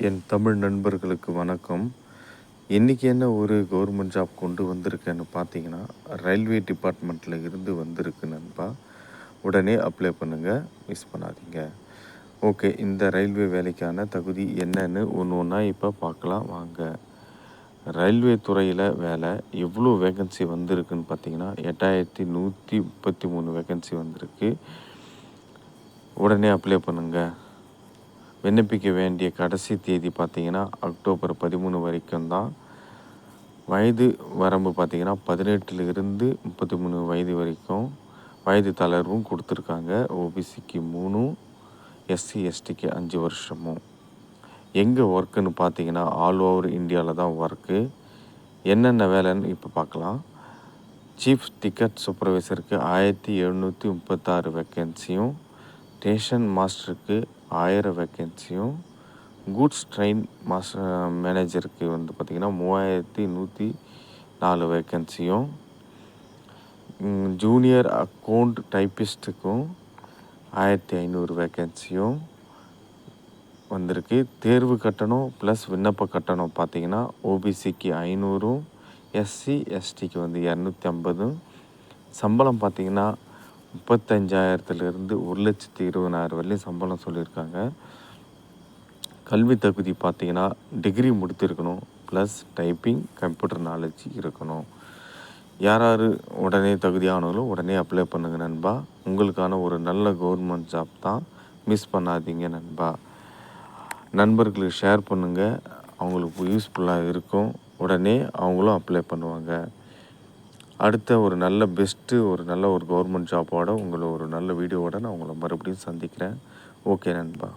என் தமிழ் நண்பர்களுக்கு வணக்கம். இன்றைக்கி என்ன ஒரு கவர்மெண்ட் ஜாப் கொண்டு வந்திருக்கேன்னு பார்த்தீங்கன்னா, ரயில்வே டிபார்ட்மெண்ட்டில் இருந்து வந்திருக்கு நண்பா. உடனே அப்ளை பண்ணுங்கள், மிஸ் பண்ணாதீங்க. ஓகே, இந்த ரயில்வே வேலைக்கான தகுதி என்னன்னு ஒன்று ஒன்றா இப்போ பார்க்கலாம் வாங்க. ரயில்வே துறையில் வேலை எவ்வளோ வேகன்சி வந்திருக்குன்னு பார்த்தீங்கன்னா 8133 வேகன்சி வந்திருக்கு. உடனே அப்ளை பண்ணுங்கள். விண்ணப்பிக்க வேண்டிய கடைசி தேதி பார்த்திங்கன்னா அக்டோபர் 13 வரைக்கும் தான். வயது வரம்பு பார்த்திங்கன்னா 18லிருந்து 33 வயது வரைக்கும் வயது தளர்வும் கொடுத்துருக்காங்க. ஓபிசிக்கு 3, எஸ்சி எஸ்டிக்கு 5 வருஷமும். எங்கே ஒர்க்குன்னு பார்த்தீங்கன்னா ஆல் ஓவர் இந்தியாவில் தான் ஒர்க்கு. என்னென்ன வேலைன்னு இப்போ பார்க்கலாம். சீஃப் டிக்கெட் சூப்பர்வைசருக்கு 1736 வேக்கன்சியும், ஸ்டேஷன் மாஸ்டருக்கு 1000 வேக்கன்சியும், கூட்ஸ் ட்ரெயின் மேனேஜருக்கு வந்து பார்த்திங்கன்னா 3104 வேக்கன்சியும், ஜூனியர் அக்கௌண்ட் டைப்பிஸ்ட்டுக்கும் 1500 வேக்கன்சியும் வந்திருக்கு. தேர்வு கட்டணம் ப்ளஸ் விண்ணப்ப கட்டணம் பார்த்திங்கன்னா ஓபிசிக்கு 500, எஸ்சி எஸ்டிக்கு வந்து 250. சம்பளம் பார்த்திங்கன்னா 35,000லேருந்து 1,20,000 வரையும் சம்பளம் சொல்லியிருக்காங்க. கல்வி தகுதி பார்த்திங்கன்னா டிகிரி முடித்திருக்கணும், ப்ளஸ் டைப்பிங் கம்ப்யூட்டர் நாலேஜ் இருக்கணும். யார் உடனே தகுதியானவங்களும் உடனே அப்ளை பண்ணுங்கள் நண்பா. உங்களுக்கான ஒரு நல்ல கவர்மெண்ட் ஜாப் தான், மிஸ் பண்ணாதீங்க நண்பா. நண்பர்களுக்கு ஷேர் பண்ணுங்கள், அவங்களுக்கு யூஸ்ஃபுல்லாக இருக்கும். உடனே அவங்களும் அப்ளை பண்ணுவாங்க. அடுத்த ஒரு நல்ல ஒரு நல்ல ஒரு கவர்மெண்ட் ஜாப்போட உங்களை ஒரு நல்ல வீடியோவோட நான் உங்களை மறுபடியும் சந்திக்கிறேன். ஓகே நண்பா.